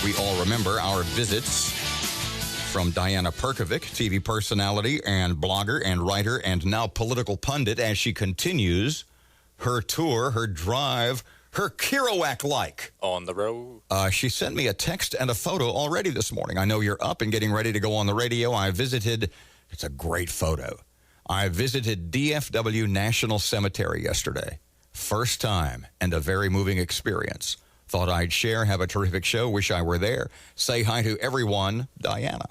We all remember our visits from Diana Perkovic, TV personality and blogger and writer and now political pundit, as she continues her tour, her drive, her Kerouac-like. On the road. She sent me a text and a photo already this morning. I know you're up and getting ready to go on the radio. It's a great photo. I visited DFW National Cemetery yesterday. First time and a very moving experience. Thought I'd share, have a terrific show. Wish I were there. Say hi to everyone, Diana.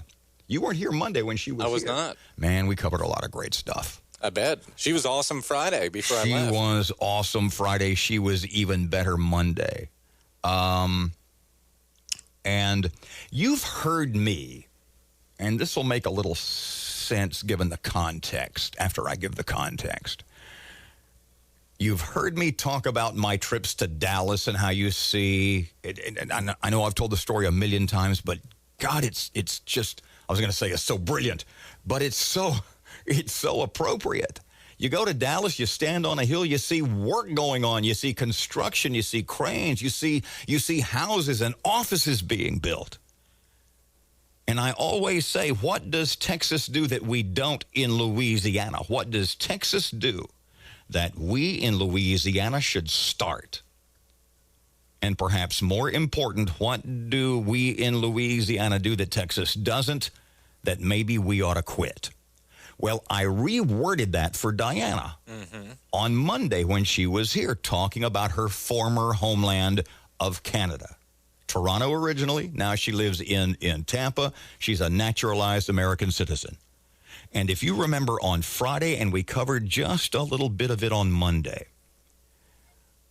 You weren't here Monday when she was here. I was not. Man, we covered a lot of great stuff. I bet. She was awesome Friday before I left. She was awesome Friday. She was even better Monday. And you've heard me, and this will make a little sense given the context, after I give the context. You've heard me talk about my trips to Dallas and how you see it. And I know I've told the story a million times, but God, it's just, I was going to say it's so brilliant, but it's so appropriate. You go to Dallas, you stand on a hill, you see work going on, you see construction, you see cranes, you see houses and offices being built. And I always say, what does Texas do that we don't in Louisiana? What does Texas do that we in Louisiana should start? And perhaps more important, what do we in Louisiana do that Texas doesn't, that maybe we ought to quit? Well, I reworded that for Diana on Monday when she was here talking about her former homeland of Canada. Toronto originally, now she lives in Tampa. She's a naturalized American citizen. And if you remember on Friday, and we covered just a little bit of it on Monday,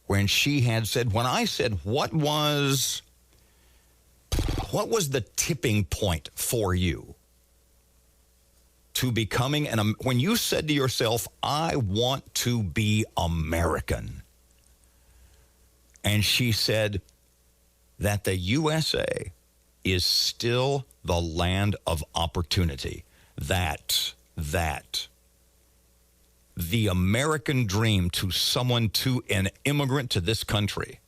when she had said, when I said, what was the tipping point for you to becoming when you said to yourself, I want to be American? And she said that the USA is still the land of opportunity. That the American dream to an immigrant to this country,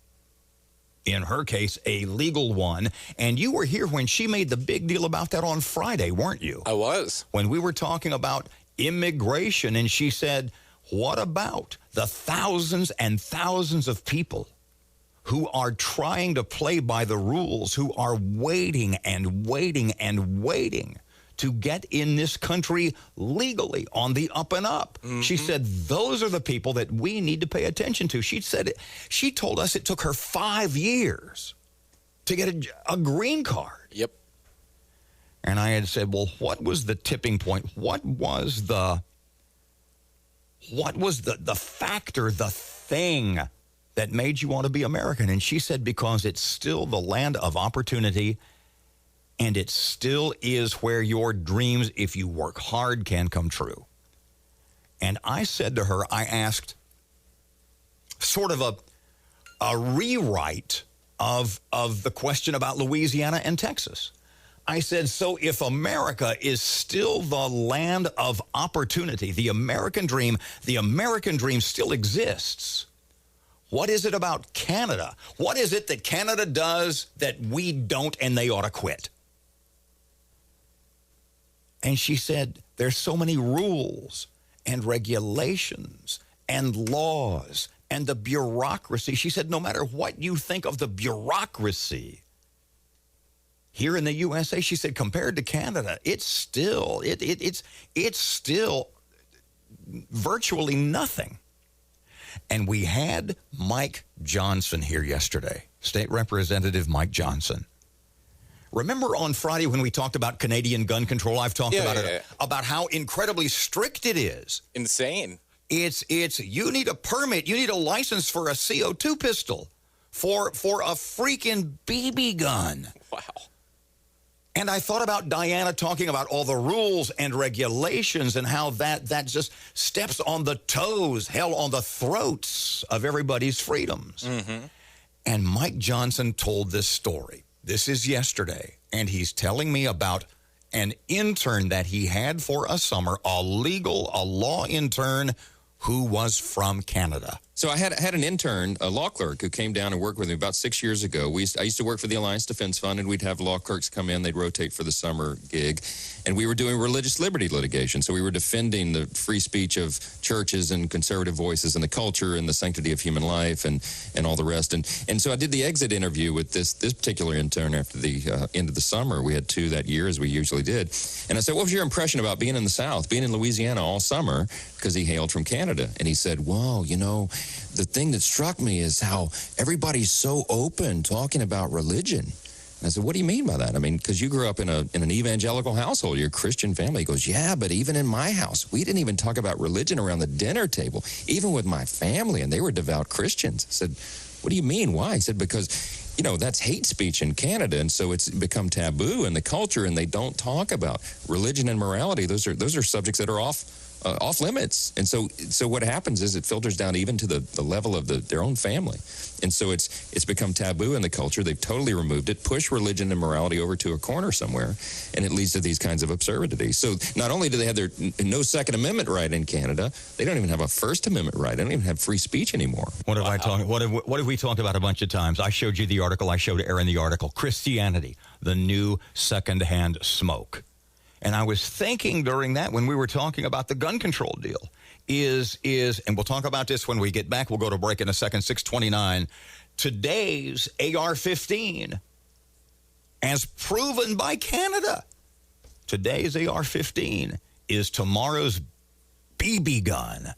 in her case, a legal one, and you were here when she made the big deal about that on Friday, weren't you? I was. When we were talking about immigration, and she said, what about the thousands and thousands of people who are trying to play by the rules, who are waiting and waiting and waiting to get in this country legally on the up and up? She said, those are the people that we need to pay attention to. She told us it took her 5 years to get a green card. Yep. And I had said, well, what was the tipping point? What was the factor, the thing that made you want to be American? And she said, because it's still the land of opportunity. And it still is where your dreams, if you work hard, can come true. And I said to her, I asked sort of a rewrite of the question about Louisiana and Texas. I said, so if America is still the land of opportunity, the American dream still exists. What is it about Canada? What is it that Canada does that we don't and they ought to quit? And she said, there's so many rules and regulations and laws and the bureaucracy. She said, no matter what you think of the bureaucracy here in the USA, she said, compared to Canada, it's still virtually nothing. And we had Mike Johnson here yesterday, State Representative Mike Johnson. Remember on Friday when we talked about Canadian gun control? I've talked about how incredibly strict it is. Insane. It's you need a permit, you need a license for a CO2 pistol, for a freaking BB gun. Wow. And I thought about Diana talking about all the rules and regulations and how that just steps on the toes, hell, on the throats of everybody's freedoms. And Mike Johnson told this story. This is yesterday, and he's telling me about an intern that he had for a summer, a law intern who was from Canada. So I had an intern, a law clerk, who came down and worked with me about 6 years ago. I used to work for the Alliance Defense Fund, and we'd have law clerks come in. They'd rotate for the summer gig. And we were doing religious liberty litigation. So we were defending the free speech of churches and conservative voices and the culture and the sanctity of human life and all the rest. And so I did the exit interview with this particular intern after the end of the summer. We had 2 that year, as we usually did. And I said, what was your impression about being in the South, being in Louisiana all summer? Because he hailed from Canada. And he said, well, the thing that struck me is how everybody's so open talking about religion. And I said, what do you mean by that? I mean, because you grew up in an evangelical household, you're a Christian family. He goes, yeah, but even in my house, we didn't even talk about religion around the dinner table, even with my family, and they were devout Christians. I said, what do you mean? Why? He said, because that's hate speech in Canada, and so it's become taboo in the culture, and they don't talk about religion and morality. Those are subjects that are off limits. And so what happens is it filters down even to the level of their own family. And so it's become taboo in the culture. They've totally removed it, pushed religion and morality over to a corner somewhere, and it leads to these kinds of absurdities. So not only do they have their no Second Amendment right in Canada, they don't even have a First Amendment right. They don't even have free speech anymore. What have we talked about a bunch of times? I showed you the article. I showed Aaron the article. Christianity, the new secondhand smoke. And I was thinking during that, when we were talking about the gun control deal, and we'll talk about this when we get back. We'll go to break in a second, 6:29. Today's AR-15, as proven by Canada, today's AR-15 is tomorrow's BB gun.